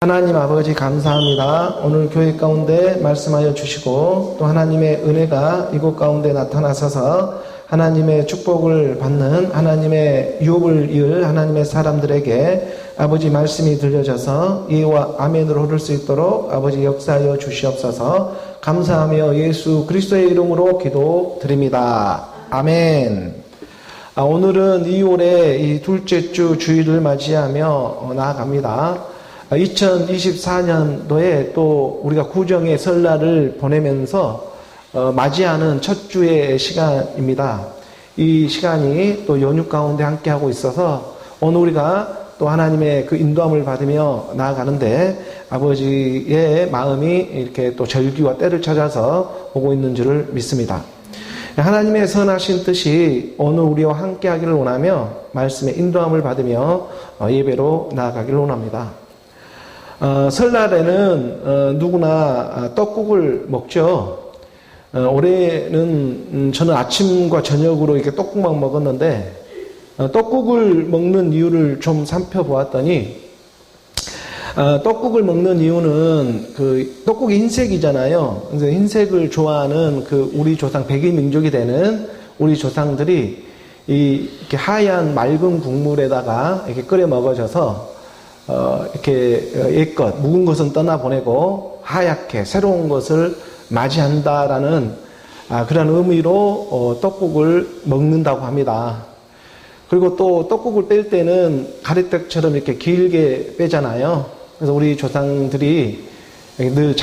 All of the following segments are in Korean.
하나님 아버지 감사합니다. 오늘 교회 가운데 말씀하여 주시고 또 하나님의 은혜가 이곳 가운데 나타나셔서 하나님의 축복을 받는 하나님의 유업을 이을 하나님의 사람들에게 아버지 말씀이 들려져서 예와 아멘으로 흐를 수 있도록 아버지 역사하여 주시옵소서. 감사하며 예수 그리스도의 이름으로 기도드립니다. 아멘. 오늘은 2월의 이 둘째 주 주일을 맞이하며 나아갑니다. 2024년도에 또 우리가 구정의 설날을 보내면서 맞이하는 첫 주의 시간입니다. 이 시간이 또 연휴 가운데 함께하고 있어서 오늘 우리가 또 하나님의 그 인도함을 받으며 나아가는데 아버지의 마음이 이렇게 또 절기와 때를 찾아서 오고 있는 줄을 믿습니다. 하나님의 선하신 뜻이 오늘 우리와 함께하기를 원하며 말씀의 인도함을 받으며 예배로 나아가기를 원합니다. 설날에는 누구나 떡국을 먹죠. 올해는 저는 아침과 저녁으로 이렇게 떡국만 먹었는데 떡국을 먹는 이유를 좀 살펴보았더니 떡국을 먹는 이유는 그 떡국이 흰색이잖아요. 그래서 흰색을 좋아하는 그 우리 조상 백인 민족이 되는 우리 조상들이 이렇게 하얀 맑은 국물에다가 이렇게 끓여 먹어져서 이렇게 옛것, 묵은 것은 떠나보내고 하얗게 새로운 것을 맞이한다라는 그런 의미로 떡국을 먹는다고 합니다. 그리고 또 떡국을 뺄 때는 가래떡처럼 이렇게 길게 빼잖아요. 그래서 우리 조상들이 늘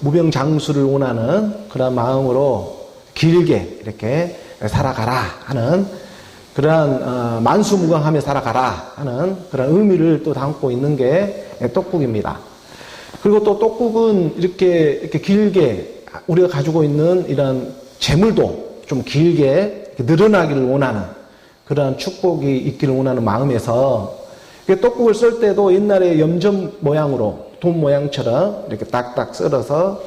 무병장수를 원하는 그런 마음으로 길게 이렇게 살아가라 하는 그러한 만수무강하며 살아가라 하는 그런 의미를 또 담고 있는 게 떡국입니다. 그리고 또 떡국은 이렇게 길게 우리가 가지고 있는 이런 재물도 좀 길게 늘어나기를 원하는 그러한 축복이 있기를 원하는 마음에서 떡국을 썰 때도 옛날에 염전 모양으로 돈 모양처럼 이렇게 딱딱 썰어서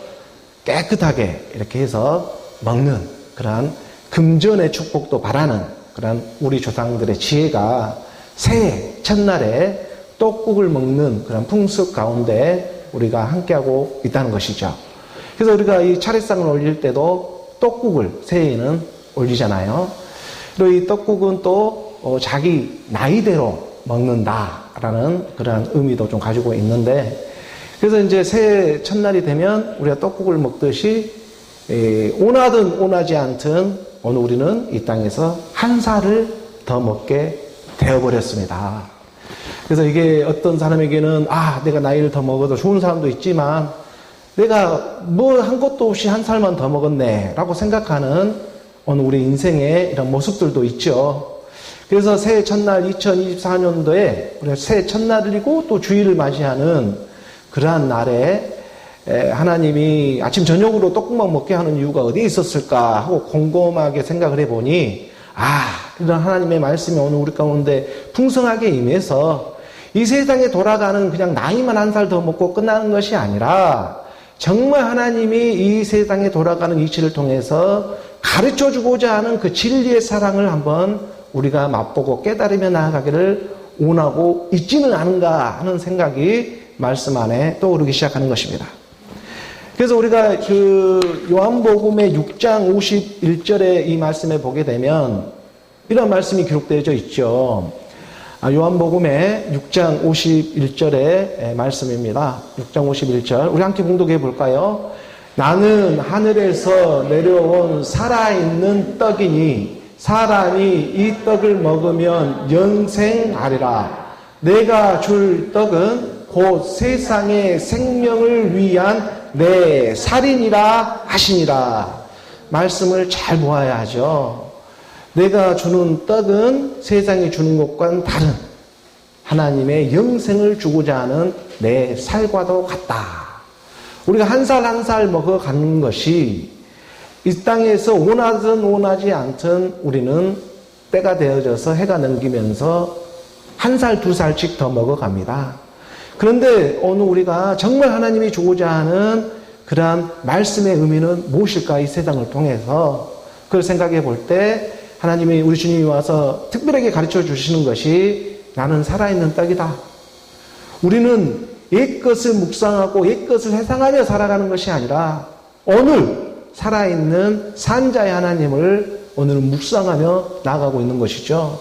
깨끗하게 이렇게 해서 먹는 그러한 금전의 축복도 바라는 그런 우리 조상들의 지혜가 새해 첫날에 떡국을 먹는 그런 풍습 가운데 우리가 함께하고 있다는 것이죠. 그래서 우리가 이 차례상을 올릴 때도 떡국을 새해에는 올리잖아요. 그리고 이 떡국은 또 자기 나이대로 먹는다라는 그런 의미도 좀 가지고 있는데, 그래서 이제 새해 첫날이 되면 우리가 떡국을 먹듯이 원하든 원하지 않든 오늘 우리는 이 땅에서 한 살을 더 먹게 되어버렸습니다. 그래서 이게 어떤 사람에게는 내가 나이를 더 먹어도 좋은 사람도 있지만 내가 뭐 한 것도 없이 한 살만 더 먹었네 라고 생각하는 오늘 우리 인생의 이런 모습들도 있죠. 그래서 새해 첫날 2024년도에 우리가 새해 첫날이고 또 주일을 맞이하는 그러한 날에 하나님이 아침 저녁으로 떡국만 먹게 하는 이유가 어디에 있었을까 하고 곰곰하게 생각을 해보니 이런 하나님의 말씀이 오늘 우리 가운데 풍성하게 임해서 이 세상에 돌아가는 그냥 나이만 한 살 더 먹고 끝나는 것이 아니라 정말 하나님이 이 세상에 돌아가는 이치를 통해서 가르쳐주고자 하는 그 진리의 사랑을 한번 우리가 맛보고 깨달으며 나아가기를 원하고 있지는 않은가 하는 생각이 말씀 안에 떠오르기 시작하는 것입니다. 그래서 우리가 그 요한복음의 6장 51절에 이 말씀에 보게 되면 이런 말씀이 기록되어져 있죠. 요한복음의 6장 51절의 말씀입니다. 6장 51절. 우리 함께 봉독해 볼까요? 나는 하늘에서 내려온 살아있는 떡이니 사람이 이 떡을 먹으면 영생하리라. 내가 줄 떡은 곧 세상의 생명을 위한 내 살이니라 하시니라. 말씀을 잘 보아야 하죠. 내가 주는 떡은 세상이 주는 것과는 다른 하나님의 영생을 주고자 하는 내 살과도 같다. 우리가 한 살 한 살 먹어가는 것이 이 땅에서 원하든 원하지 않든 우리는 때가 되어져서 해가 넘기면서 한 살 두 살씩 더 먹어갑니다. 그런데 오늘 우리가 정말 하나님이 주고자 하는 그러한 말씀의 의미는 무엇일까? 이 세상을 통해서 그걸 생각해 볼 때 하나님이 우리 주님이 와서 특별하게 가르쳐 주시는 것이 나는 살아있는 떡이다. 우리는 옛것을 묵상하고 옛것을 회상하며 살아가는 것이 아니라 오늘 살아있는 산자의 하나님을 오늘 묵상하며 나아가고 있는 것이죠.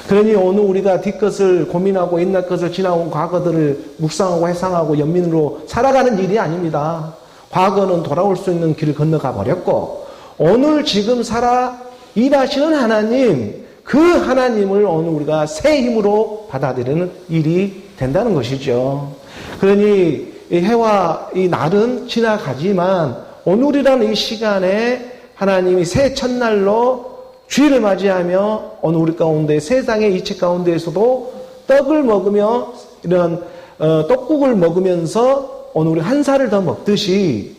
그러니 오늘 우리가 뒷것을 고민하고 옛날 것을 지나온 과거들을 묵상하고 회상하고 연민으로 살아가는 일이 아닙니다. 과거는 돌아올 수 있는 길을 건너가 버렸고 오늘 지금 살아 일하시는 하나님, 그 하나님을 오늘 우리가 새 힘으로 받아들이는 일이 된다는 것이죠. 그러니 이 해와 이 날은 지나가지만 오늘이라는 이 시간에 하나님이 새 첫날로 주일을 맞이하며 오늘 우리 가운데 세상의 이치 가운데에서도 떡을 먹으며 이런 떡국을 먹으면서 오늘 우리 한 살을 더 먹듯이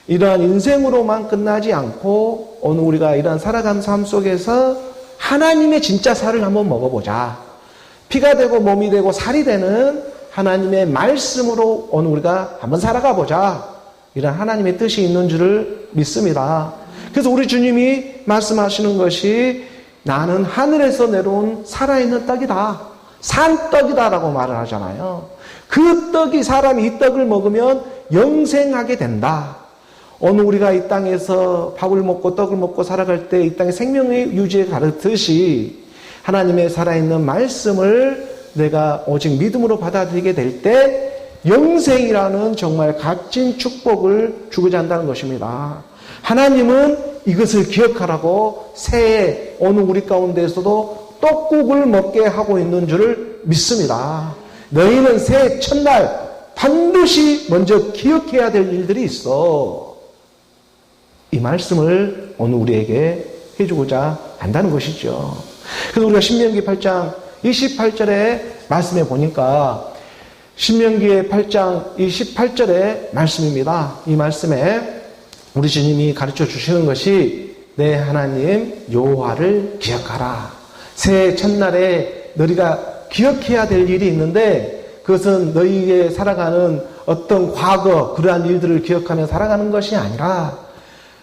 이러한 인생으로만 끝나지 않고 오늘 우리가 이러한 살아가는 삶 속에서 하나님의 진짜 살을 한번 먹어보자. 피가 되고 몸이 되고 살이 되는 하나님의 말씀으로 오늘 우리가 한번 살아가 보자. 이런 하나님의 뜻이 있는 줄을 믿습니다. 그래서 우리 주님이 말씀하시는 것이 나는 하늘에서 내려온 살아있는 떡이다. 산떡이다라고 말을 하잖아요. 그 떡이 사람이 이 떡을 먹으면 영생하게 된다. 오늘 우리가 이 땅에서 밥을 먹고 떡을 먹고 살아갈 때 이 땅의 생명의 유지에 가르듯이 하나님의 살아있는 말씀을 내가 오직 믿음으로 받아들이게 될 때 영생이라는 정말 값진 축복을 주고자 한다는 것입니다. 하나님은 이것을 기억하라고 새해 오늘 우리 가운데에서도 떡국을 먹게 하고 있는 줄을 믿습니다. 너희는 새해 첫날 반드시 먼저 기억해야 될 일들이 있어. 이 말씀을 오늘 우리에게 해주고자 한다는 것이죠. 그래서 우리가 신명기 8장 28절의 말씀에 보니까 신명기의 8장 28절의 말씀입니다. 이 말씀에 우리 주님이 가르쳐 주시는 것이 내 하나님 여호와를 기억하라. 새해 첫날에 너희가 기억해야 될 일이 있는데 그것은 너희의 살아가는 어떤 과거 그러한 일들을 기억하며 살아가는 것이 아니라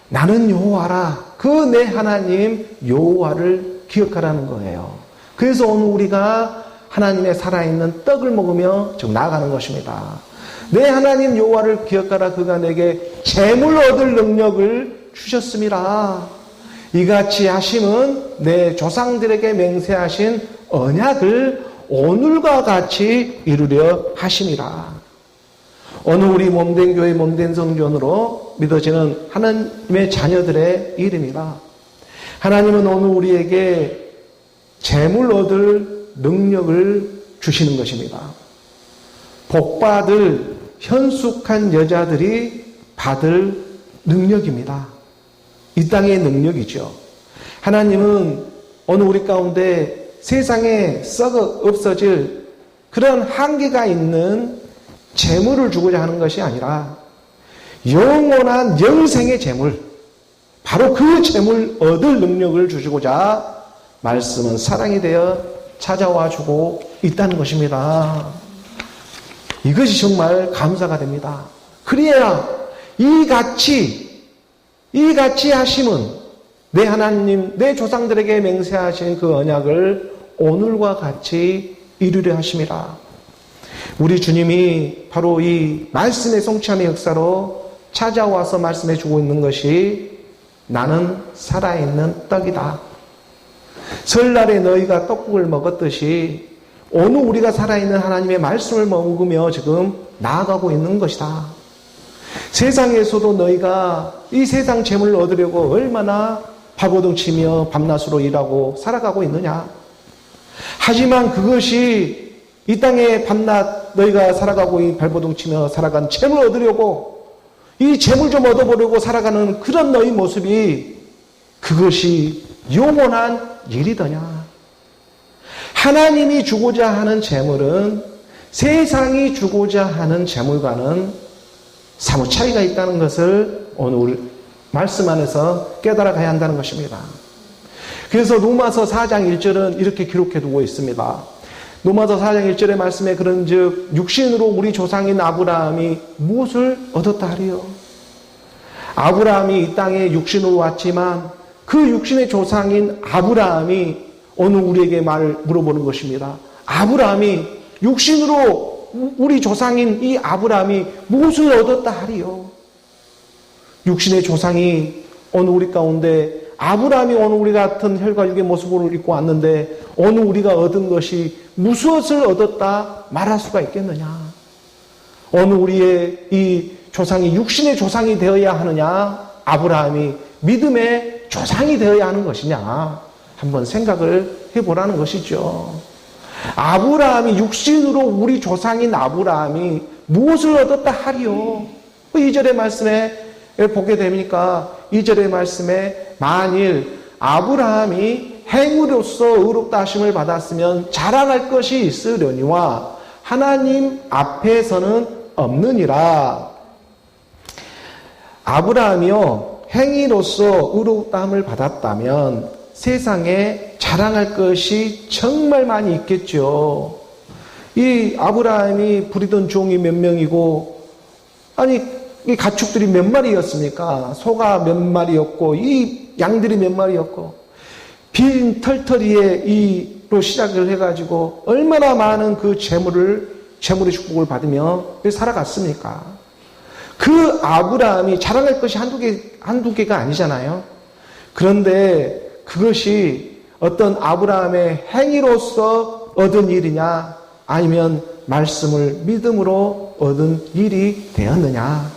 나는 여호와라. 그 내 하나님 여호와를 기억하라는 거예요. 그래서 오늘 우리가 하나님의 살아있는 떡을 먹으며 지금 나아가는 것입니다. 내 하나님 여호와를 기억하라. 그가 내게 재물 얻을 능력을 주셨습니다. 이같이 하심은 내 조상들에게 맹세하신 언약을 오늘과 같이 이루려 하심이라. 오늘 우리 몸된 교회 몸된 성전으로 믿어지는 하나님의 자녀들의 이름이라. 하나님은 오늘 우리에게 재물 얻을 능력을 주시는 것입니다. 복받을 현숙한 여자들이 받을 능력입니다. 이 땅의 능력이죠. 하나님은 오늘 우리 가운데 세상에 썩어 없어질 그런 한계가 있는 재물을 주고자 하는 것이 아니라 영원한 영생의 재물, 바로 그 재물 얻을 능력을 주시고자 말씀은 사랑이 되어 찾아와 주고 있다는 것입니다. 이것이 정말 감사가 됩니다. 그래야 이같이 하심은 내 하나님, 내 조상들에게 맹세하신 그 언약을 오늘과 같이 이루려 하심이라. 우리 주님이 바로 이 말씀의 성취함의 역사로 찾아와서 말씀해 주고 있는 것이 나는 살아있는 떡이다. 설날에 너희가 떡국을 먹었듯이 오늘 우리가 살아있는 하나님의 말씀을 먹으며 지금 나아가고 있는 것이다. 세상에서도 너희가 이 세상 재물을 얻으려고 얼마나 발버둥치며 밤낮으로 일하고 살아가고 있느냐. 하지만 그것이 이 땅에 밤낮 너희가 살아가고 이 발버둥치며 살아간 재물 얻으려고 이 재물 좀 얻어보려고 살아가는 그런 너희 모습이 그것이 영원한 일이더냐. 하나님이 주고자 하는 재물은 세상이 주고자 하는 재물과는 사뭇 차이가 있다는 것을 오늘 말씀 안에서 깨달아 가야 한다는 것입니다. 그래서 로마서 4장 1절은 이렇게 기록해 두고 있습니다. 로마서 4장 1절의 말씀에 그런즉 육신으로 우리 조상인 아브라함이 무엇을 얻었다 하리요. 아브라함이 이 땅에 육신으로 왔지만 그 육신의 조상인 아브라함이 오늘 우리에게 말을 물어보는 것입니다. 아브라함이 육신으로 우리 조상인 이 아브라함이 무엇을 얻었다 하리요? 육신의 조상이 오늘 우리 가운데, 아브라함이 오늘 우리 같은 혈과 육의 모습을 입고 왔는데 오늘 우리가 얻은 것이 무엇을 얻었다 말할 수가 있겠느냐? 오늘 우리의 이 조상이 육신의 조상이 되어야 하느냐, 아브라함이 믿음의 조상이 되어야 하는 것이냐, 한번 생각을 해보라는 것이죠. 아브라함이, 육신으로 우리 조상인 아브라함이 무엇을 얻었다 하리요? 2절의 말씀에 보게 됩니까? 2절의 말씀에 만일 아브라함이 행위로서 의롭다 하심을 받았으면 자랑할 것이 있으려니와 하나님 앞에서는 없느니라. 아브라함이요, 행위로서 의롭다함을 받았다면 세상에 자랑할 것이 정말 많이 있겠죠. 이 아브라함이 부리던 종이 몇 명이고, 아니 이 가축들이 몇 마리였습니까? 소가 몇 마리였고, 이 양들이 몇 마리였고, 빈 털터리에 이로 시작을 해가지고 얼마나 많은 그 재물의 축복을 받으며 살아갔습니까? 그 아브라함이 자랑할 것이 한두 개가 아니잖아요. 그런데 그것이 어떤 아브라함의 행위로서 얻은 일이냐, 아니면 말씀을 믿음으로 얻은 일이 되었느냐.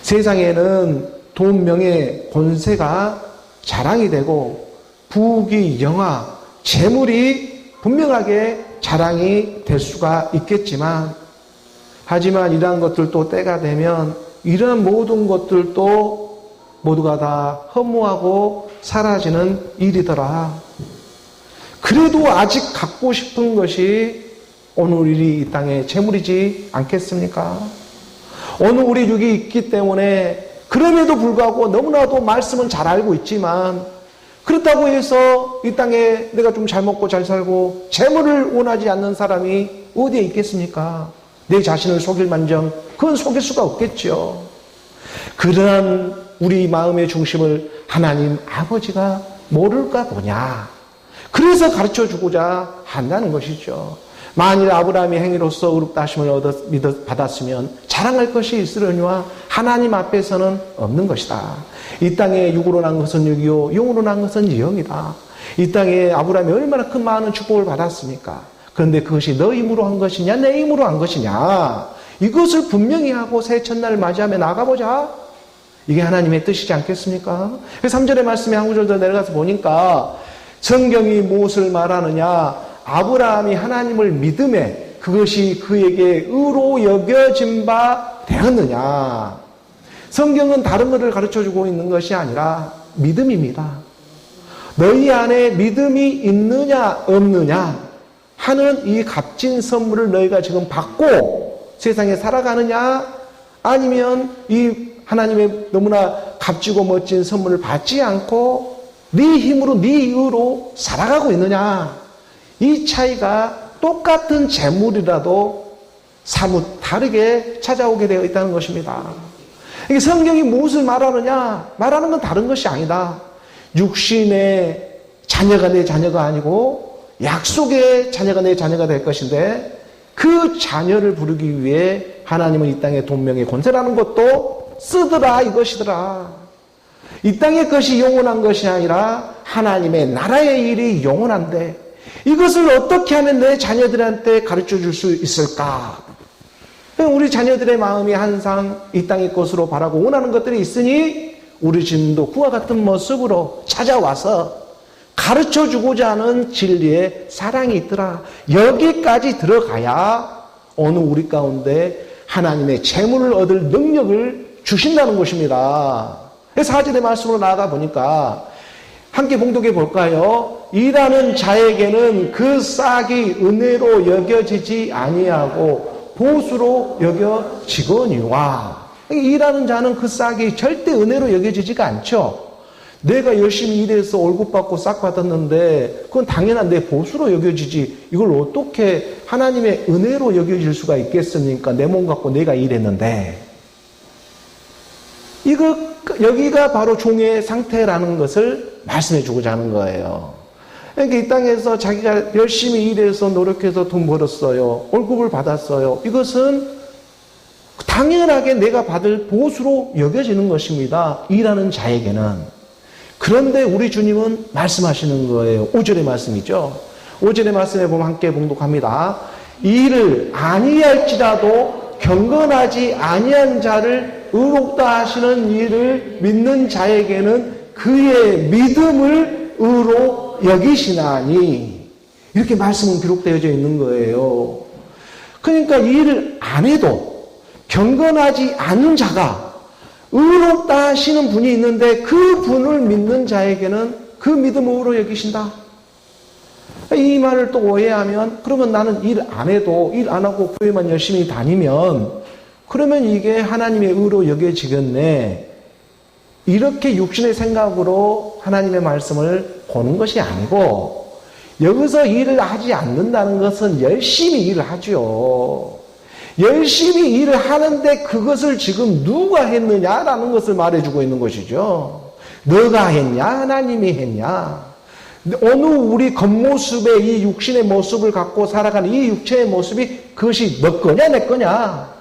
세상에는 돈, 명예, 권세가 자랑이 되고 부귀, 영화, 재물이 분명하게 자랑이 될 수가 있겠지만, 하지만 이러한 것들도 때가 되면 이러한 모든 것들도 모두가 다 허무하고 사라지는 일이더라. 그래도 아직 갖고 싶은 것이 오늘 우리 이 땅의 재물이지 않겠습니까? 오늘 우리 육이 있기 때문에, 그럼에도 불구하고 너무나도 말씀은 잘 알고 있지만, 그렇다고 해서 이 땅에 내가 좀 잘 먹고 잘 살고 재물을 원하지 않는 사람이 어디에 있겠습니까? 내 자신을 속일 만정 그건 속일 수가 없겠죠. 그러한 우리 마음의 중심을 하나님 아버지가 모를까 보냐. 그래서 가르쳐주고자 한다는 것이죠. 만일 아브라함이 행위로서 의롭다 하심을 받았으면 자랑할 것이 있으려니와 하나님 앞에서는 없는 것이다. 이 땅에 육으로 난 것은 육이요 영으로 난 것은 영이다. 이 땅에 아브라함이 얼마나 큰 많은 축복을 받았습니까? 그런데 그것이 너 힘으로 한 것이냐 내 힘으로 한 것이냐, 이것을 분명히 하고 새 첫날을 맞이하며 나가보자. 이게 하나님의 뜻이지 않겠습니까? 3절의 말씀에 한 구절 더 내려가서 보니까 성경이 무엇을 말하느냐, 아브라함이 하나님을 믿음에 그것이 그에게 의로 여겨진 바 되었느냐. 성경은 다른 것을 가르쳐주고 있는 것이 아니라 믿음입니다. 너희 안에 믿음이 있느냐 없느냐 하는 이 값진 선물을 너희가 지금 받고 세상에 살아가느냐, 아니면 이 하나님의 너무나 값지고 멋진 선물을 받지 않고 네 힘으로 네 의로 살아가고 있느냐. 이 차이가 똑같은 재물이라도 사뭇 다르게 찾아오게 되어 있다는 것입니다. 이게 성경이 무엇을 말하느냐? 말하는 건 다른 것이 아니다. 육신의 자녀가 내 자녀가 아니고 약속의 자녀가 내 자녀가 될 것인데, 그 자녀를 부르기 위해 하나님은 이 땅에 돈명의 권세라는 것도 쓰더라 이것이더라. 이 땅의 것이 영원한 것이 아니라 하나님의 나라의 일이 영원한데, 이것을 어떻게 하면 내 자녀들한테 가르쳐 줄 수 있을까? 우리 자녀들의 마음이 항상 이 땅의 것으로 바라고 원하는 것들이 있으니 우리 지금도 그와 같은 모습으로 찾아와서 가르쳐 주고자 하는 진리의 사랑이 있더라. 여기까지 들어가야 오늘 우리 가운데 하나님의 재물을 얻을 능력을 주신다는 것입니다. 4절의 말씀으로 나아가 보니까 함께 봉독해 볼까요? 일하는 자에게는 그 싹이 은혜로 여겨지지 아니하고 보수로 여겨지거니와. 일하는 자는 그 싹이 절대 은혜로 여겨지지가 않죠. 내가 열심히 일해서 월급 받고 싹 받았는데 그건 당연한 내 보수로 여겨지지, 이걸 어떻게 하나님의 은혜로 여겨질 수가 있겠습니까? 내 몸 갖고 내가 일했는데. 여기가 바로 종의 상태라는 것을 말씀해 주고자 하는 거예요. 그러니까 이 땅에서 자기가 열심히 일해서 노력해서 돈 벌었어요. 월급을 받았어요. 이것은 당연하게 내가 받을 보수로 여겨지는 것입니다. 일하는 자에게는. 그런데 우리 주님은 말씀하시는 거예요. 5절의 말씀이죠. 5절의 말씀에 보면 함께 봉독합니다. 일을 아니할지라도 경건하지 아니한 자를 의롭다 하시는 일을 믿는 자에게는 그의 믿음을 의로 여기시나니, 이렇게 말씀은 기록되어져 있는 거예요. 그러니까 일을 안 해도 경건하지 않은 자가 의롭다 하시는 분이 있는데 그 분을 믿는 자에게는 그 믿음을 의로 여기신다. 이 말을 또 오해하면, 그러면 나는 일 안 해도, 일 안 하고 교회만 열심히 다니면 그러면 이게 하나님의 의로 여겨지겠네. 이렇게 육신의 생각으로 하나님의 말씀을 보는 것이 아니고, 여기서 일을 하지 않는다는 것은 열심히 일을 하죠. 열심히 일을 하는데 그것을 지금 누가 했느냐라는 것을 말해주고 있는 것이죠. 너가 했냐? 하나님이 했냐? 어느 우리 겉모습의 이 육신의 모습을 갖고 살아가는 이 육체의 모습이 그것이 너 거냐 내 거냐?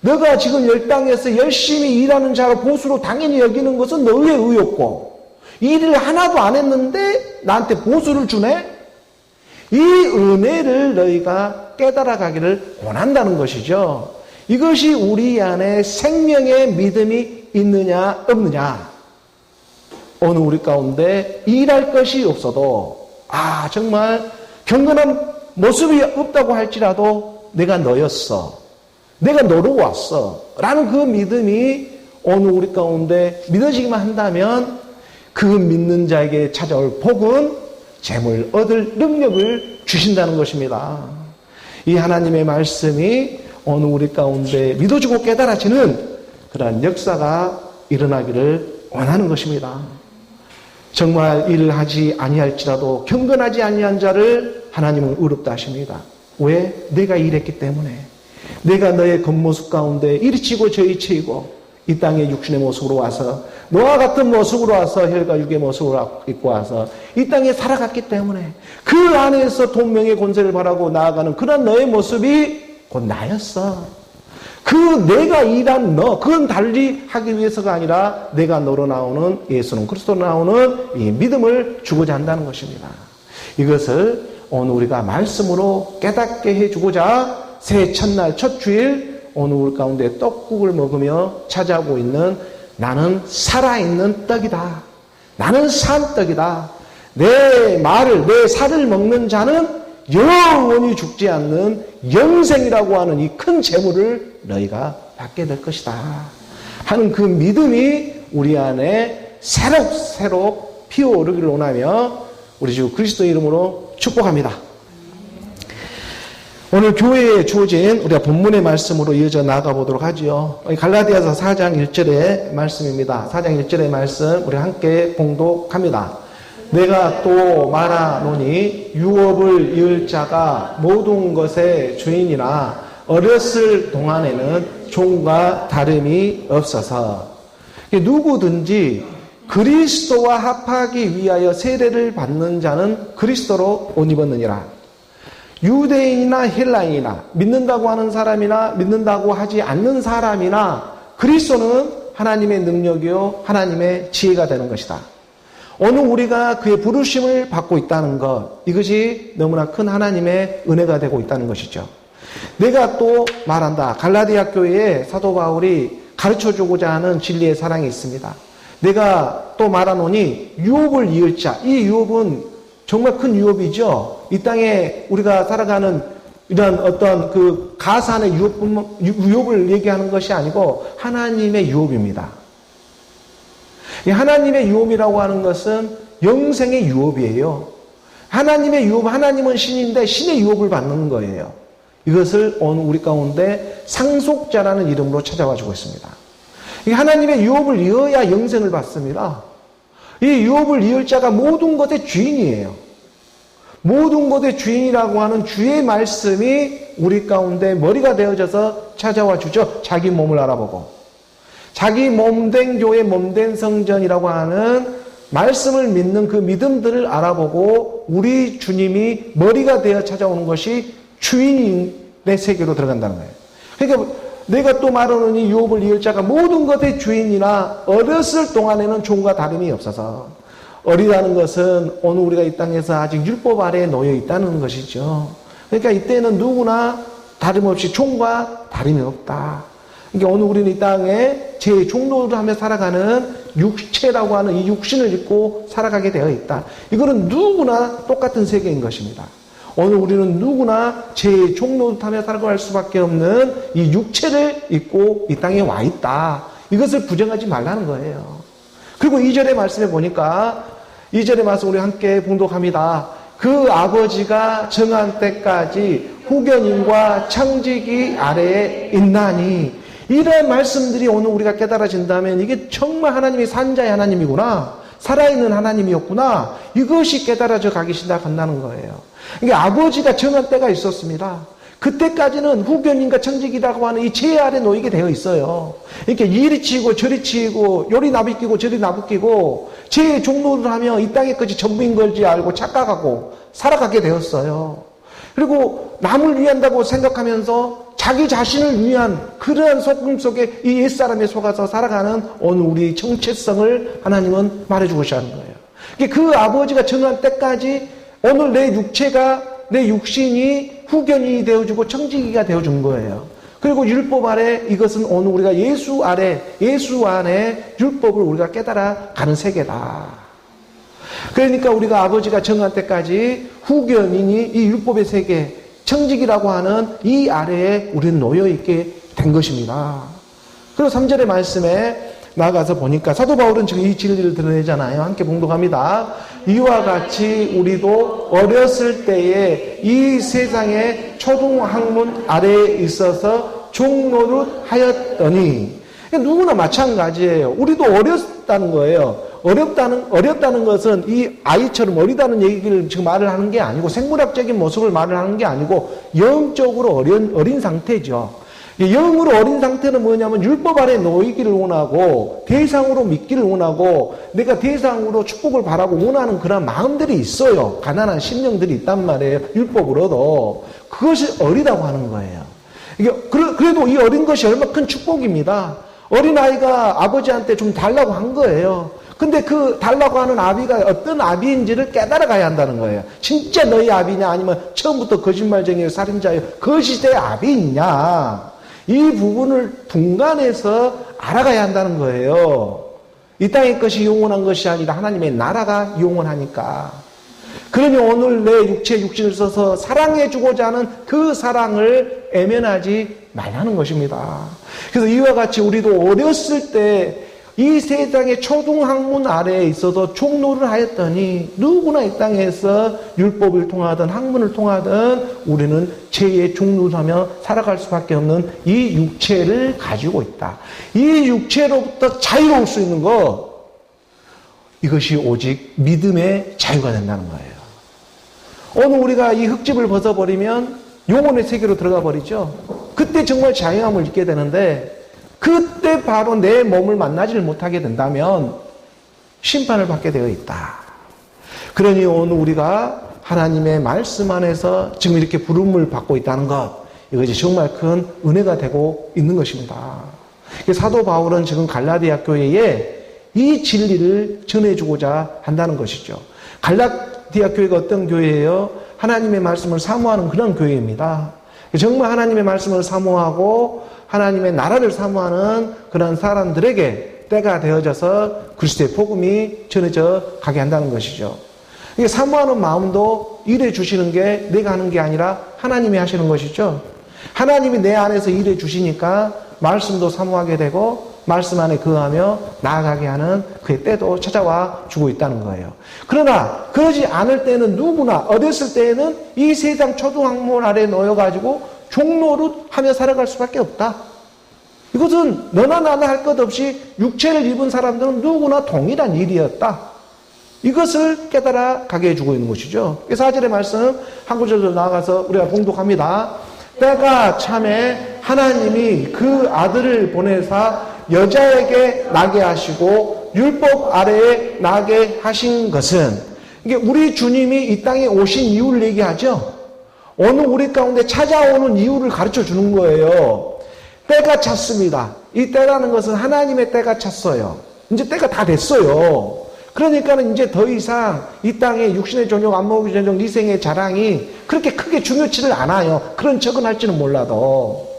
너가 지금 이 땅에서 열심히 일하는 자로 보수로 당연히 여기는 것은 너의 의였고, 일을 하나도 안 했는데 나한테 보수를 주네? 이 은혜를 너희가 깨달아 가기를 원한다는 것이죠. 이것이 우리 안에 생명의 믿음이 있느냐 없느냐. 어느 우리 가운데 일할 것이 없어도, 정말 경건한 모습이 없다고 할지라도 내가 너였어, 내가 너로 왔어 라는 그 믿음이 어느 우리 가운데 믿어지기만 한다면 그 믿는 자에게 찾아올 복은 재물 얻을 능력을 주신다는 것입니다. 이 하나님의 말씀이 어느 우리 가운데 믿어지고 깨달아지는 그러한 역사가 일어나기를 원하는 것입니다. 정말 일을 하지 아니할지라도 경건하지 아니한 자를 하나님은 의롭다 하십니다. 왜? 내가 일했기 때문에. 내가 너의 겉모습 가운데 이리 치고 저리 치고 이 땅의 육신의 모습으로 와서, 너와 같은 모습으로 와서 혈과 육의 모습으로 입고 와서 이 땅에 살아갔기 때문에 그 안에서 돈명의 권세를 바라고 나아가는 그런 너의 모습이 곧 나였어. 그 내가 일한 너, 그건 달리 하기 위해서가 아니라 내가 너로 나오는 예수는 그리스도로 나오는 이 믿음을 주고자 한다는 것입니다. 이것을 오늘 우리가 말씀으로 깨닫게 해주고자 새해 첫날 첫 주일 오늘 우리 가운데 떡국을 먹으며 찾아오고 있는, 나는 살아있는 떡이다, 나는 산 떡이다, 내 말을 내 살을 먹는 자는 영원히 죽지 않는 영생이라고 하는 이 큰 재물을 너희가 받게 될 것이다 하는 그 믿음이 우리 안에 새록새록 피어오르기를 원하며 우리 주 그리스도의 이름으로 축복합니다. 오늘 교회에 주어진 우리가 본문의 말씀으로 이어져 나가보도록 하지요. 갈라디아서 4장 1절의 말씀입니다. 4장 1절의 말씀 우리 함께 봉독합니다. 내가 또 말하노니 유업을 이을 자가 모든 것의 주인이나 어렸을 동안에는 종과 다름이 없어서, 누구든지 그리스도와 합하기 위하여 세례를 받는 자는 그리스도로 옷 입었느니라. 유대인이나 헬라인이나 믿는다고 하는 사람이나 믿는다고 하지 않는 사람이나 그리스도는 하나님의 능력이요 하나님의 지혜가 되는 것이다. 오늘 우리가 그의 부르심을 받고 있다는 것, 이것이 너무나 큰 하나님의 은혜가 되고 있다는 것이죠. 내가 또 말한다. 갈라디아 교회에 사도 바울이 가르쳐주고자 하는 진리의 사랑이 있습니다. 내가 또 말하노니 유업을 이을 자, 이 유업은 정말 큰 유업이죠. 이 땅에 우리가 살아가는 이런 어떤 그 가산의 유업을 얘기하는 것이 아니고 하나님의 유업입니다. 이 하나님의 유업이라고 하는 것은 영생의 유업이에요. 하나님의 유업, 하나님은 신인데 신의 유업을 받는 거예요. 이것을 오늘 우리 가운데 상속자라는 이름으로 찾아와 주고 있습니다. 이 하나님의 유업을 이어야 영생을 받습니다. 이 유업을 이을 자가 모든 것의 주인이에요. 모든 것의 주인이라고 하는 주의 말씀이 우리 가운데 머리가 되어져서 찾아와 주죠. 자기 몸을 알아보고 자기 몸된 교회, 몸된 성전이라고 하는 말씀을 믿는 그 믿음들을 알아보고 우리 주님이 머리가 되어 찾아오는 것이 주인의 세계로 들어간다는 거예요. 그러니까 내가 또 말하노니 유업을 이을 자가 모든 것의 주인이나 어렸을 동안에는 종과 다름이 없어서, 어리다는 것은 오늘 우리가 이 땅에서 아직 율법 아래에 놓여 있다는 것이죠. 그러니까 이때는 누구나 다름없이 종과 다름이 없다. 그러니까 오늘 우리는 이 땅에 제 종로를 하며 살아가는 육체라고 하는 이 육신을 입고 살아가게 되어 있다. 이거는 누구나 똑같은 세계인 것입니다. 오늘 우리는 누구나 제 종로를 타며 살아갈 수밖에 없는 이 육체를 입고 이 땅에 와 있다. 이것을 부정하지 말라는 거예요. 그리고 2절의 말씀에 보니까 2절의 말씀 우리 함께 봉독합니다. 그 아버지가 정한 때까지 후견인과 청지기 아래에 있나니, 이런 말씀들이 오늘 우리가 깨달아진다면 이게 정말 하나님이 산자의 하나님이구나, 살아있는 하나님이었구나, 이것이 깨달아져 가기 시작한다는 거예요. 그러니까 아버지가 정한 때가 있었습니다. 그때까지는 후견인과 청지기라고 하는 이 제 아래 놓이게 되어 있어요. 이렇게 이리 치고 저리 치고 요리 나부끼고 저리 나부끼고 제 종로를 하며 이 땅의 것이 전부인 걸지 알고 착각하고 살아가게 되었어요. 그리고 남을 위한다고 생각하면서 자기 자신을 위한 그러한 속임 속에 이 옛사람에 속아서 살아가는 오늘 우리 정체성을 하나님은 말해주고 싶은 거예요. 그 아버지가 정한 때까지 오늘 내 육체가, 내 육신이 후견이 되어주고 청지기가 되어준 거예요. 그리고 율법 아래, 이것은 오늘 우리가 예수 아래, 예수 안에 율법을 우리가 깨달아 가는 세계다. 그러니까 우리가 아버지가 정한 때까지 후견인이 이 율법의 세계, 청지기라고 하는 이 아래에 우리는 놓여있게 된 것입니다. 그리고 3절의 말씀에 나아가서 보니까 사도 바울은 지금 이 진리를 드러내잖아요. 함께 봉독합니다. 이와 같이 우리도 어렸을 때에 이 세상의 초등학문 아래에 있어서 종노릇 하였더니, 누구나 마찬가지예요. 우리도 어렸다는 거예요. 어렵다는 것은 이 아이처럼 어리다는 얘기를 지금 말을 하는 게 아니고, 생물학적인 모습을 말을 하는 게 아니고, 영적으로 어린 상태죠. 영으로 어린 상태는 뭐냐면 율법 아래 놓이기를 원하고 대상으로 믿기를 원하고 내가 대상으로 축복을 바라고 원하는 그런 마음들이 있어요. 가난한 심령들이 있단 말이에요. 율법으로도. 그것이 어리다고 하는 거예요. 그래도 이 어린 것이 얼마나 큰 축복입니다. 어린아이가 아버지한테 좀 달라고 한 거예요. 근데 그 달라고 하는 아비가 어떤 아비인지를 깨달아가야 한다는 거예요. 진짜 너희 아비냐, 아니면 처음부터 거짓말쟁이 살인자예요, 그것이 내 아비냐, 이 부분을 분간해서 알아가야 한다는 거예요. 이 땅의 것이 영원한 것이 아니라 하나님의 나라가 영원하니까. 그러니 오늘 내 육신을 써서 사랑해주고자 하는 그 사랑을 애면하지 말라는 것입니다. 그래서 이와 같이 우리도 어렸을 때 이 세상의 초등학문 아래에 있어서 종로를 하였더니, 누구나 이 땅에서 율법을 통하든 학문을 통하든 우리는 죄의 종로를 하며 살아갈 수밖에 없는 이 육체를 가지고 있다. 이 육체로부터 자유로울 수 있는 것, 이것이 오직 믿음의 자유가 된다는 거예요. 오늘 우리가 이 흙집을 벗어버리면 영혼의 세계로 들어가 버리죠. 그때 정말 자유함을 잊게 되는데, 그때 바로 내 몸을 만나지를 못하게 된다면 심판을 받게 되어 있다. 그러니 오늘 우리가 하나님의 말씀 안에서 지금 이렇게 부름을 받고 있다는 것, 이것이 정말 큰 은혜가 되고 있는 것입니다. 사도 바울은 지금 갈라디아 교회에 이 진리를 전해주고자 한다는 것이죠. 갈라디아 교회가 어떤 교회예요? 하나님의 말씀을 사모하는 그런 교회입니다. 정말 하나님의 말씀을 사모하고 하나님의 나라를 사모하는 그런 사람들에게 때가 되어져서 그리스도의 복음이 전해져 가게 한다는 것이죠. 이게 사모하는 마음도 일해 주시는 게 내가 하는 게 아니라 하나님이 하시는 것이죠. 하나님이 내 안에서 일해 주시니까 말씀도 사모하게 되고 말씀 안에 거하며 나아가게 하는 그의 때도 찾아와 주고 있다는 거예요. 그러나 그러지 않을 때는 누구나 어렸을 때에는 이 세상 초등학문 아래에 놓여가지고 종노릇 하며 살아갈 수밖에 없다. 이것은 너나 나나 할 것 없이 육체를 입은 사람들은 누구나 동일한 일이었다. 이것을 깨달아 가게 해주고 있는 것이죠. 4절의 말씀 한 구절 더 나아가서 우리가 봉독합니다. 때가 참에 하나님이 그 아들을 보내사 여자에게 나게 하시고 율법 아래에 나게 하신 것은, 이게 우리 주님이 이 땅에 오신 이유를 얘기하죠. 오늘 우리 가운데 찾아오는 이유를 가르쳐 주는 거예요. 때가 찼습니다. 이 때라는 것은 하나님의 때가 찼어요. 이제 때가 다 됐어요. 그러니까는 이제 더 이상 이 땅에 육신의 존역, 안목의 존역, 네 생의 자랑이 그렇게 크게 중요치를 않아요. 그런 척은 할지는 몰라도.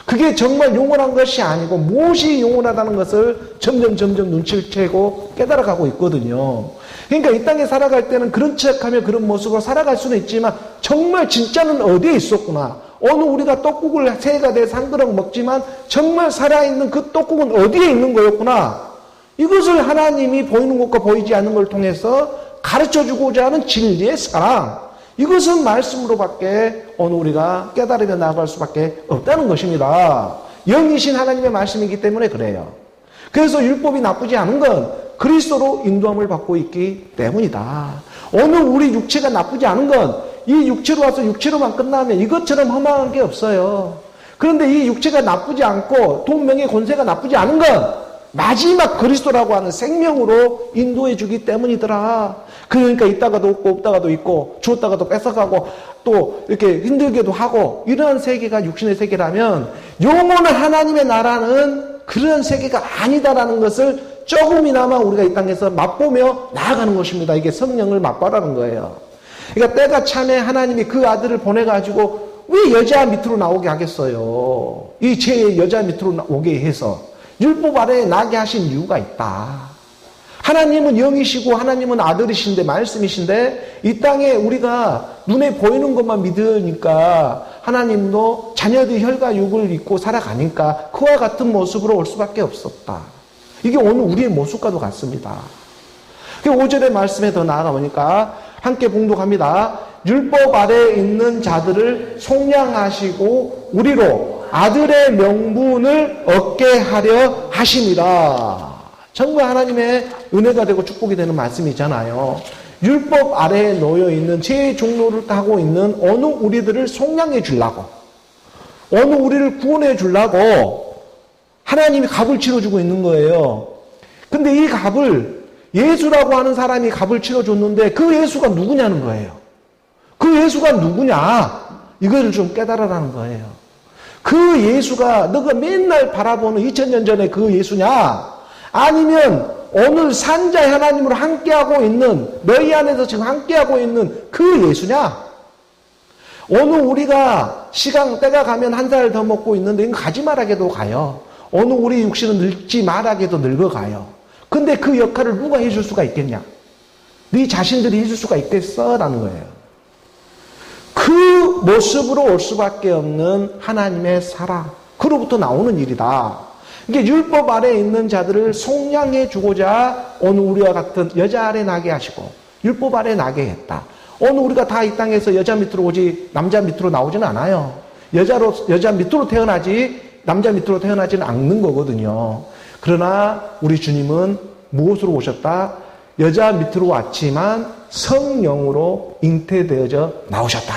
그게 정말 영원한 것이 아니고 무엇이 영원하다는 것을 점점 눈치를 채고 깨달아가고 있거든요. 그러니까 이 땅에 살아갈 때는 그런 척하며 그런 모습으로 살아갈 수는 있지만 정말 진짜는 어디에 있었구나. 오늘 우리가 떡국을 새해가 돼서 한 그릇 먹지만 정말 살아있는 그 떡국은 어디에 있는 거였구나. 이것을 하나님이 보이는 것과 보이지 않는 걸 통해서 가르쳐주고자 하는 진리의 사랑, 이것은 말씀으로밖에 오늘 우리가 깨달으며 나아갈 수밖에 없다는 것입니다. 영이신 하나님의 말씀이기 때문에 그래요. 그래서 율법이 나쁘지 않은 건 그리스도로 인도함을 받고 있기 때문이다. 오늘 우리 육체가 나쁘지 않은 건 이 육체로 와서 육체로만 끝나면 이것처럼 허망한 게 없어요. 그런데 이 육체가 나쁘지 않고 돈, 명예, 권세가 나쁘지 않은 건 마지막 그리스도라고 하는 생명으로 인도해 주기 때문이더라. 그러니까 있다가도 없고 없다가도 있고 주었다가도 뺏어가고 또 이렇게 힘들게도 하고 이러한 세계가 육신의 세계라면 영원한 하나님의 나라는 그런 세계가 아니다라는 것을 조금이나마 우리가 이 땅에서 맛보며 나아가는 것입니다. 이게 성령을 맛보라는 거예요. 그러니까 때가 참에 하나님이 그 아들을 보내가지고 왜 여자 밑으로 나오게 하겠어요? 이 죄의 여자 밑으로 오게 해서 율법 아래에 나게 하신 이유가 있다. 하나님은 영이시고 하나님은 아들이신데 말씀이신데 이 땅에 우리가 눈에 보이는 것만 믿으니까 하나님도 자녀들이 혈과 육을 입고 살아가니까 그와 같은 모습으로 올 수밖에 없었다. 이게 오늘 우리의 모습과도 같습니다. 5절의 말씀에 더 나아가 보니까 함께 봉독합니다. 율법 아래에 있는 자들을 속량하시고 우리로 아들의 명분을 얻게 하려 하심이라. 정말 하나님의 은혜가 되고 축복이 되는 말씀이잖아요. 율법 아래에 놓여 있는 죄의 종로를 타고 있는 어느 우리들을 속량해 주려고, 어느 우리를 구원해 주려고 하나님이 값을 치러주고 있는 거예요. 근데 이 값을 예수라고 하는 사람이 값을 치러줬는데 그 예수가 누구냐는 거예요. 그 예수가 누구냐? 이거를 좀 깨달아라는 거예요. 그 예수가 너가 맨날 바라보는 2000년 전에 그 예수냐? 아니면 오늘 산자의 하나님으로 함께하고 있는, 너희 안에서 지금 함께하고 있는 그 예수냐? 오늘 우리가 시간 때가 가면 한 살 더 먹고 있는데 이건 가지 말아게도 가요. 오늘 우리 육신은 늙지 말아게도 늙어가요. 근데 그 역할을 누가 해줄 수가 있겠냐? 네 자신들이 해줄 수가 있겠어? 라는 거예요. 그 모습으로 올 수밖에 없는 하나님의 사랑, 그로부터 나오는 일이다. 이게 율법 아래에 있는 자들을 속량해 주고자 오늘 우리와 같은 여자 아래 나게 하시고 율법 아래 나게 했다. 오늘 우리가 다 이 땅에서 여자 밑으로 오지 남자 밑으로 나오지는 않아요. 여자 밑으로 태어나지 남자 밑으로 태어나지는 않는 거거든요. 그러나 우리 주님은 무엇으로 오셨다? 여자 밑으로 왔지만 성령으로 잉태되어져 나오셨다.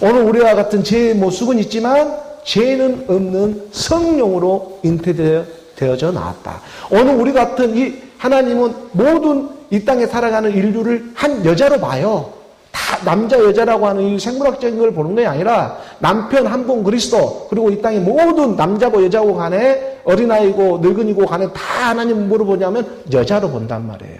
오늘 우리와 같은 죄의 모습은 있지만 죄는 없는 성령으로 잉태되어져 나왔다. 오늘 우리 같은 이 하나님은 모든 이 땅에 살아가는 인류를 한 여자로 봐요. 다 남자 여자라고 하는 이 생물학적인 걸 보는 게 아니라 남편 한 분 그리스도, 그리고 이 땅의 모든 남자고 여자고 간에 어린아이고 늙은이고 간에 다 하나님 뭐로 보냐면 여자로 본단 말이에요.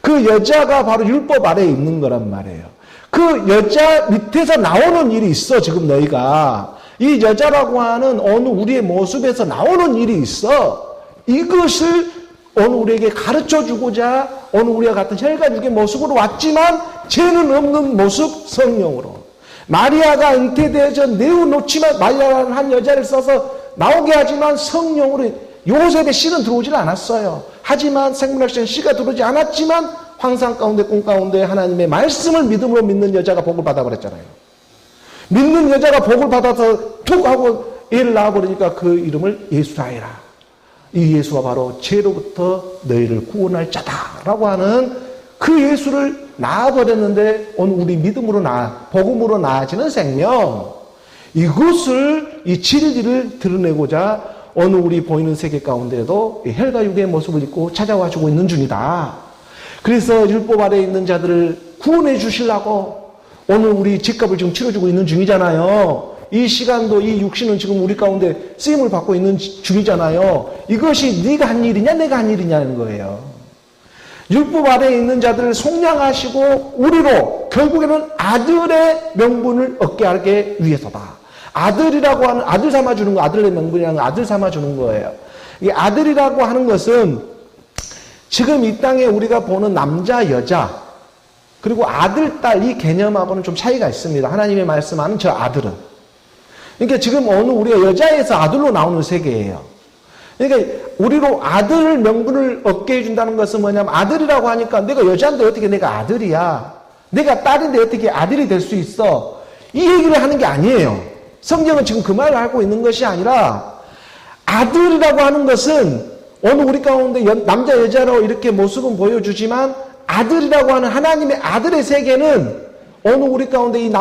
그 여자가 바로 율법 아래에 있는 거란 말이에요. 그 여자 밑에서 나오는 일이 있어. 지금 너희가 이 여자라고 하는 어느 우리의 모습에서 나오는 일이 있어. 이것을 오늘 우리에게 가르쳐주고자 오늘 우리와 같은 혈과 육의 모습으로 왔지만 죄는 없는 모습 성령으로. 마리아가 잉태되어져 내어놓지만 마리아라는 한 여자를 써서 나오게 하지만 성령으로. 요셉의 씨는 들어오질 않았어요. 하지만 생물학적인 씨가 들어오지 않았지만 황상 가운데 꿈 가운데 하나님의 말씀을 믿음으로 믿는 여자가 복을 받아버렸잖아요. 믿는 여자가 복을 받아서 툭 하고 애를 낳아버리니까 그 이름을 예수라 해라. 이 예수가 바로 죄로부터 너희를 구원할 자다라고 하는 그 예수를 낳아버렸는데 오늘 우리 믿음으로 복음으로 나아지는 생명, 이것을 이 진리를 드러내고자 어느 우리 보이는 세계 가운데도 혈과 육의 모습을 입고 찾아와 주고 있는 중이다. 그래서 율법 아래에 있는 자들을 구원해 주시려고 오늘 우리 집값을 지금 치러주고 있는 중이잖아요. 이 시간도 이 육신은 지금 우리 가운데 쓰임을 받고 있는 중이잖아요. 이것이 네가 한 일이냐 내가 한 일이냐는 거예요. 율법 아래에 있는 자들을 속량하시고 우리로 결국에는 아들의 명분을 얻게 하기 위해서다. 아들이라고 하는, 아들 삼아주는 거, 아들의 명분이라는 거, 아들 삼아주는 거예요. 이 아들이라고 하는 것은 지금 이 땅에 우리가 보는 남자, 여자, 그리고 아들, 딸 이 개념하고는 좀 차이가 있습니다. 하나님의 말씀하는 저 아들은. 그러니까 지금 어느 우리가 여자에서 아들로 나오는 세계예요. 그러니까 우리로 아들 명분을 얻게 해준다는 것은 뭐냐면 아들이라고 하니까 내가 여자인데 어떻게 내가 아들이야. 내가 딸인데 어떻게 아들이 될 수 있어. 이 얘기를 하는 게 아니에요. 성경은 지금 그 말을 하고 있는 것이 아니라 아들이라고 하는 것은 어느 우리 가운데 남자 여자로 이렇게 모습은 보여주지만 아들이라고 하는 하나님의 아들의 세계는 어느 우리 가운데 이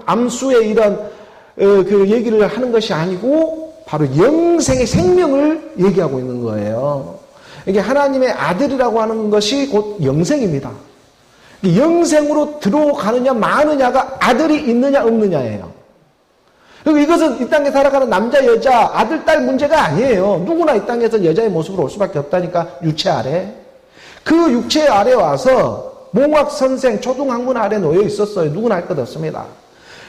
암수의 이런 그 얘기를 하는 것이 아니고 바로 영생의 생명을 얘기하고 있는 거예요. 이게 하나님의 아들이라고 하는 것이 곧 영생입니다. 영생으로 들어가느냐 마느냐가 아들이 있느냐 없느냐예요. 그리고 이것은 이 땅에 살아가는 남자, 여자, 아들, 딸 문제가 아니에요. 누구나 이 땅에서 여자의 모습으로 올 수밖에 없다니까, 육체 아래. 그 육체 아래 와서 몽학 선생, 초등학문 아래 놓여 있었어요. 누구나 할 것 없습니다.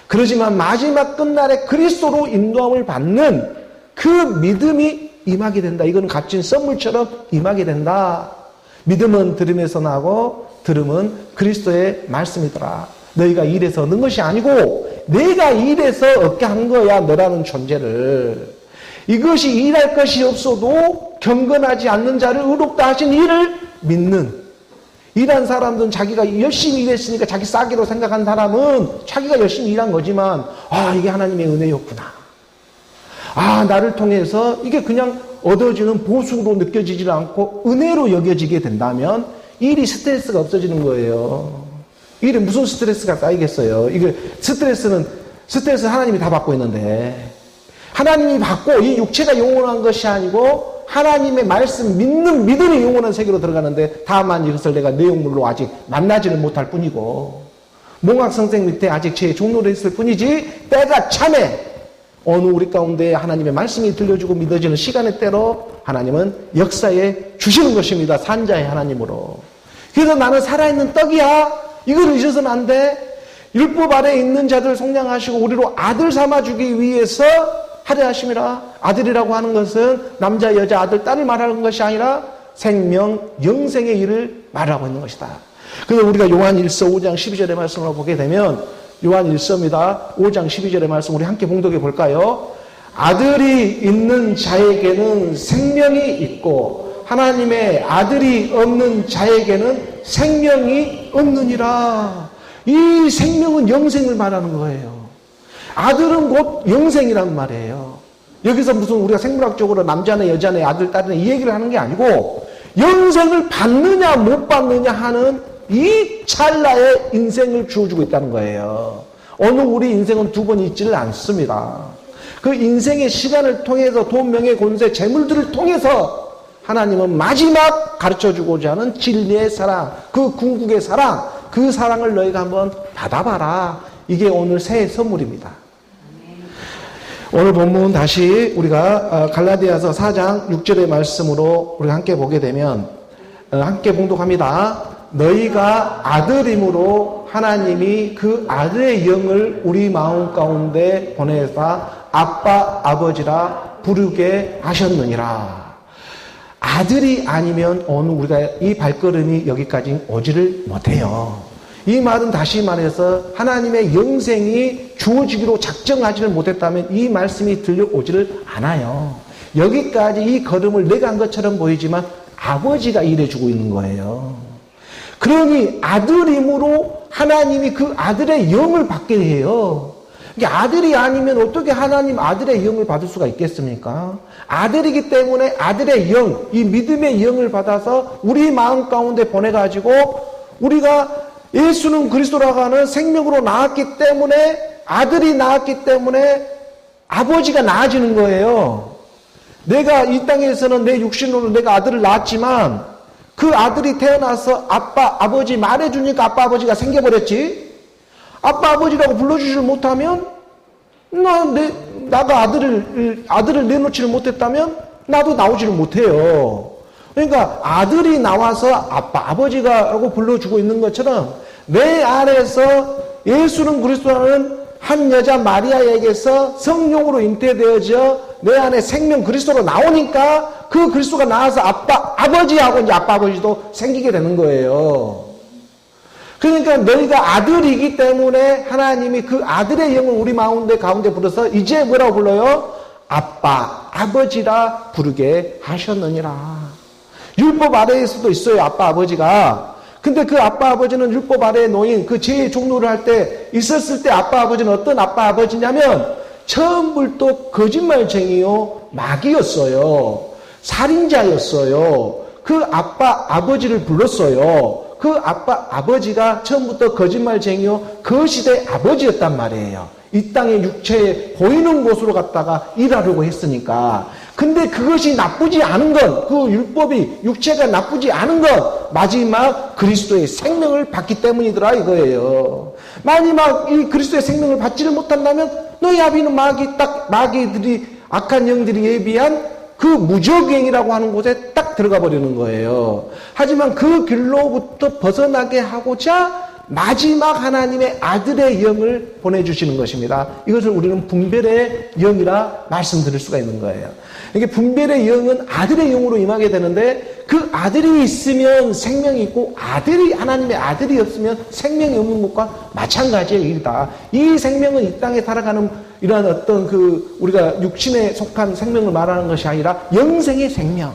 그러지만 마지막 끝날에 그리스도로 인도함을 받는 그 믿음이 임하게 된다. 이건 값진 선물처럼 임하게 된다. 믿음은 들음에서 나고 들음은 그리스도의 말씀이더라. 너희가 일해서 얻는 것이 아니고 내가 일해서 얻게 한 거야. 너라는 존재를. 이것이 일할 것이 없어도 경건하지 않는 자를 의롭다 하신 이를 믿는, 일한 사람들은 자기가 열심히 일했으니까 자기 싸게로 생각한 사람은 자기가 열심히 일한 거지만 이게 하나님의 은혜였구나. 나를 통해서 이게 그냥 얻어지는 보수로 느껴지지 않고 은혜로 여겨지게 된다면 일이 스트레스가 없어지는 거예요. 일에 무슨 스트레스가 쌓이겠어요. 이게 스트레스 하나님이 다 받고 있는데, 하나님이 받고 이 육체가 영원한 것이 아니고 하나님의 말씀 믿는 믿음이 영원한 세계로 들어가는데, 다만 이것을 내가 내용물로 아직 만나지를 못할 뿐이고 몽학 선생 밑에 아직 제 종로를 했을 뿐이지, 때가 참에 어느 우리 가운데 하나님의 말씀이 들려주고 믿어지는 시간의 때로 하나님은 역사에 주시는 것입니다. 산자의 하나님으로. 그래서 나는 살아있는 떡이야. 이걸 잊어서는 안 돼. 율법 아래에 있는 자들을 속량하시고 우리로 아들 삼아주기 위해서 하려 하심이라. 아들이라고 하는 것은 남자, 여자, 아들, 딸을 말하는 것이 아니라 생명, 영생의 일을 말하고 있는 것이다. 그래서 우리가 요한일서 5장 12절의 말씀을 보게 되면, 요한일서입니다. 5장 12절의 말씀 우리 함께 봉독해 볼까요? 아들이 있는 자에게는 생명이 있고 하나님의 아들이 없는 자에게는 생명이 없느니라. 이 생명은 영생을 말하는 거예요. 아들은 곧 영생이란 말이에요. 여기서 무슨 우리가 생물학적으로 남자네 여자네 아들 딸네 이 얘기를 하는 게 아니고 영생을 받느냐 못 받느냐 하는 이 찰나의 인생을 주어주고 있다는 거예요. 어느 우리 인생은 두 번 있지를 않습니다. 그 인생의 시간을 통해서 돈, 명예, 권세, 재물들을 통해서 하나님은 마지막 가르쳐주고자 하는 진리의 사랑, 그 궁극의 사랑, 그 사랑을 너희가 한번 받아봐라. 이게 오늘 새해 선물입니다. 오늘 본문 다시 우리가 갈라디아서 4장 6절의 말씀으로 우리가 함께 보게 되면 함께 봉독합니다. 너희가 아들임으로 하나님이 그 아들의 영을 우리 마음 가운데 보내사 아빠 아버지라 부르게 하셨느니라. 아들이 아니면 어느 우리가 이 발걸음이 여기까지 오지를 못해요. 이 말은 다시 말해서 하나님의 영생이 주어지기로 작정하지를 못했다면 이 말씀이 들려오지를 않아요. 여기까지 이 걸음을 내가 한 것처럼 보이지만 아버지가 일해주고 있는 거예요. 그러니 아들임으로 하나님이 그 아들의 영을 받게 해요. 아들이 아니면 어떻게 하나님 아들의 영을 받을 수가 있겠습니까? 아들이기 때문에 아들의 영, 이 믿음의 영을 받아서 우리 마음 가운데 보내가지고 우리가 예수는 그리스도라고 하는 생명으로 나왔기 때문에 아들이 나왔기 때문에 아버지가 나아지는 거예요. 내가 이 땅에서는 내 육신으로 내가 아들을 낳았지만 그 아들이 태어나서 아빠, 아버지 말해주니까 아빠, 아버지가 생겨버렸지. 아빠, 아버지라고 불러주질 못하면 나가 아들을 내놓지를 못했다면 나도 나오지를 못해요. 그러니까 아들이 나와서 아빠, 아버지가라고 불러주고 있는 것처럼 내 안에서 예수는 그리스도라는 한 여자 마리아에게서 성령으로 잉태되어져 내 안에 생명 그리스도로 나오니까 그 그리스도가 나와서 아빠, 아버지하고 이제 아빠, 아버지도 생기게 되는 거예요. 그러니까 너희가 아들이기 때문에 하나님이 그 아들의 영을 우리 가운데 불어서 이제 뭐라고 불러요? 아빠, 아버지라 부르게 하셨느니라. 율법 아래에서도 있어요, 아빠, 아버지가. 근데 그 아빠, 아버지는 율법 아래에 놓인 그 죄의 종로를 할 때 있었을 때 아빠, 아버지는 어떤 아빠, 아버지냐면 처음부터 거짓말쟁이요, 마귀였어요. 살인자였어요. 그 아빠, 아버지를 불렀어요. 그 아빠, 아버지가 처음부터 거짓말쟁이요, 그 시대의 아버지였단 말이에요. 이 땅의 육체에 보이는 곳으로 갔다가 일하려고 했으니까. 근데 그것이 나쁘지 않은 건, 그 율법이 육체가 나쁘지 않은 건 마지막 그리스도의 생명을 받기 때문이더라 이거예요. 마지막 이 그리스도의 생명을 받지를 못한다면 너희 아비는 마귀들이 악한 영들이 예비한 그 무적행이라고 하는 곳에 딱 들어가 버리는 거예요. 하지만 그 길로부터 벗어나게 하고자 마지막 하나님의 아들의 영을 보내주시는 것입니다. 이것을 우리는 분별의 영이라 말씀드릴 수가 있는 거예요. 이게 분별의 영은 아들의 영으로 임하게 되는데 그 아들이 있으면 생명이 있고 하나님의 아들이 없으면 생명이 없는 것과 마찬가지의 일이다. 이 생명은 이 땅에 살아가는 이러한 어떤 우리가 육신에 속한 생명을 말하는 것이 아니라 영생의 생명.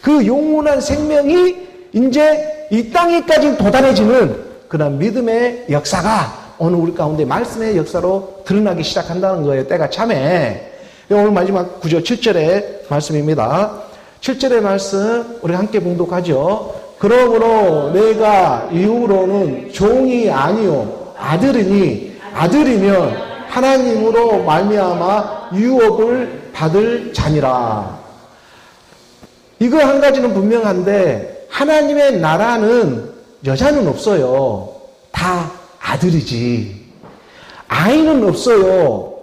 그 영원한 생명이 이제 이 땅에까지 도달해지는 그런 믿음의 역사가 오늘 우리 가운데 말씀의 역사로 드러나기 시작한다는 거예요. 때가 참에. 오늘 마지막 9절 7절의 말씀입니다. 7절의 말씀 우리 함께 봉독하죠. 그러므로 내가 이후로는 종이 아니요 아들이니 아들이면 하나님으로 말미암아 유업을 받을 자니라. 이거 한 가지는 분명한데 하나님의 나라는 여자는 없어요. 다 아들이지. 아이는 없어요.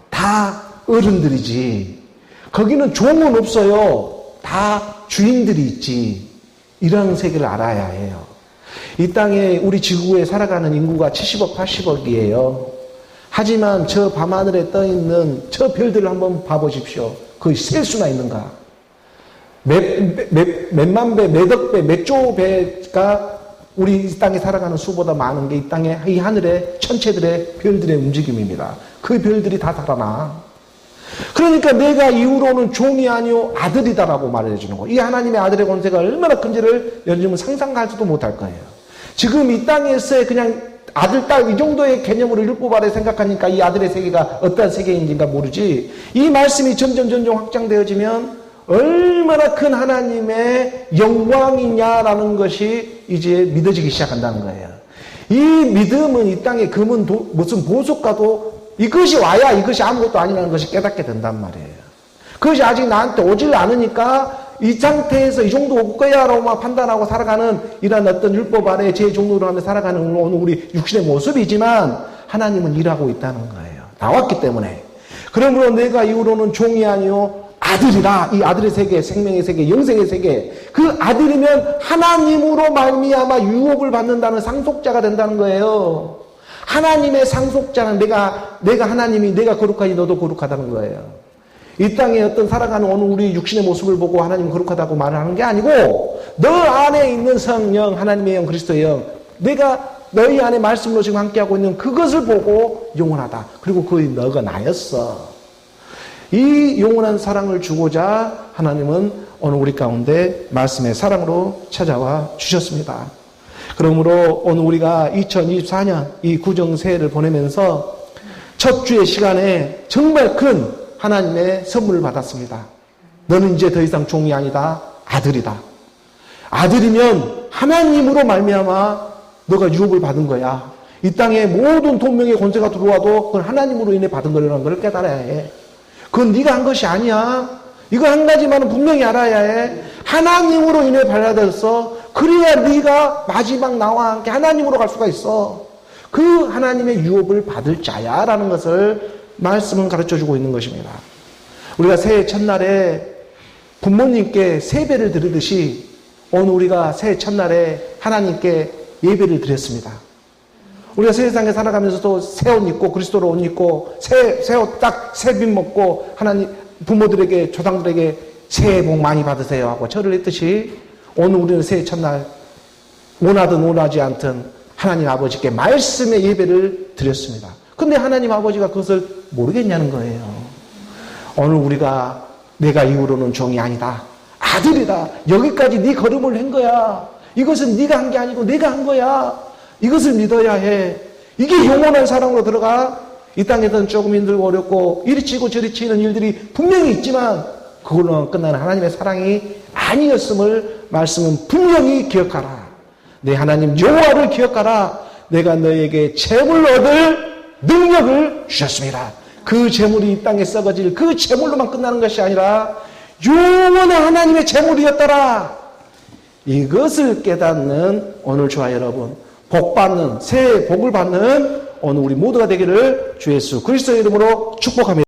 다 어른들이지. 거기는 종은 없어요. 다 주인들이 있지. 이런 세계를 알아야 해요. 이 땅에 우리 지구에 살아가는 인구가 70억, 80억이에요. 하지만 저 밤하늘에 떠있는 저 별들을 한번 봐보십시오. 거의 셀 수나 있는가? 몇만 배, 몇억 배, 몇 조 배가 우리 이 땅에 살아가는 수보다 많은 게 이 땅에, 이 하늘의 천체들의 별들의 움직임입니다. 그 별들이 다 살아나. 그러니까 내가 이후로는 종이 아니요 아들이다라고 말해 주는 거예요. 이 하나님의 아들의 권세가 얼마나 큰지를 여러분은 상상하지도 못할 거예요. 지금 이 땅에서 그냥 아들, 딸 이 정도의 개념으로 율법 아래 생각하니까 이 아들의 세계가 어떠한 세계인지가 모르지. 이 말씀이 점점 확장되어지면 얼마나 큰 하나님의 영광이냐라는 것이 이제 믿어지기 시작한다는 거예요. 이 믿음은 이 땅에 금은 무슨 보석과도 이것이 와야 이것이 아무것도 아니라는 것이 깨닫게 된단 말이에요. 그것이 아직 나한테 오질 않으니까 이 상태에서 이 정도 올 거야라고만 판단하고 살아가는 이런 어떤 율법 아래 제 종로로 하며 살아가는 오늘 우리 육신의 모습이지만 하나님은 일하고 있다는 거예요. 나왔기 때문에. 그러므로 내가 이후로는 종이 아니요 아들이라. 이 아들의 세계, 생명의 세계, 영생의 세계. 그 아들이면 하나님으로 말미암아 유업을 받는다는 상속자가 된다는 거예요. 하나님의 상속자는 내가 하나님이 내가 거룩하니 너도 거룩하다는 거예요. 이 땅에 어떤 살아가는 오늘 우리 육신의 모습을 보고 하나님 거룩하다고 말을 하는 게 아니고 너 안에 있는 성령, 하나님의 영, 그리스도의 영, 내가 너희 안에 말씀으로 지금 함께하고 있는 그것을 보고 영원하다. 그리고 그 너가 나였어. 이 영원한 사랑을 주고자 하나님은 오늘 우리 가운데 말씀의 사랑으로 찾아와 주셨습니다. 그러므로 오늘 우리가 2024년 이 구정새해를 보내면서 첫 주의 시간에 정말 큰 하나님의 선물을 받았습니다. 너는 이제 더 이상 종이 아니다. 아들이다. 아들이면 하나님으로 말미암아 너가 유업을 받은 거야. 이 땅에 모든 돈명의 권세가 들어와도 그건 하나님으로 인해 받은 거라는 걸 깨달아야 해. 그건 네가 한 것이 아니야. 이거 한 가지만은 분명히 알아야 해. 하나님으로 인해 발라들었어. 그래야 네가 마지막 나와 함께 하나님으로 갈 수가 있어. 그 하나님의 유업을 받을 자야라는 것을 말씀은 가르쳐주고 있는 것입니다. 우리가 새해 첫날에 부모님께 세배를 드리듯이 오늘 우리가 새해 첫날에 하나님께 예배를 드렸습니다. 우리가 세상에 살아가면서도 새 옷 입고 그리스도로 옷 입고 새 옷 딱 새빈 먹고 하나님 부모들에게 조상들에게 새해 복 많이 받으세요 하고 절을 했듯이 오늘 우리는 새해 첫날 원하든 원하지 않든 하나님 아버지께 말씀의 예배를 드렸습니다. 근데 하나님 아버지가 그것을 모르겠냐는 거예요. 오늘 우리가 내가 이후로는 종이 아니다. 아들이다. 여기까지 네 걸음을 한 거야. 이것은 네가 한 게 아니고 내가 한 거야. 이것을 믿어야 해. 이게 영원한 사랑으로 들어가. 이 땅에서는 조금 힘들고 어렵고 이리 치고 저리 치는 일들이 분명히 있지만 그걸로만 끝나는 하나님의 사랑이 아니었음을 말씀은 분명히 기억하라. 내 하나님 여호와를 기억하라. 내가 너에게 재물 얻을 능력을 주셨습니다. 그 재물이 이 땅에 썩어질 그 재물로만 끝나는 것이 아니라 영원한 하나님의 재물이었더라. 이것을 깨닫는 오늘 저와 여러분, 복받는 새해 복을 받는 오늘 우리 모두가 되기를 주 예수 그리스도의 이름으로 축복합니다.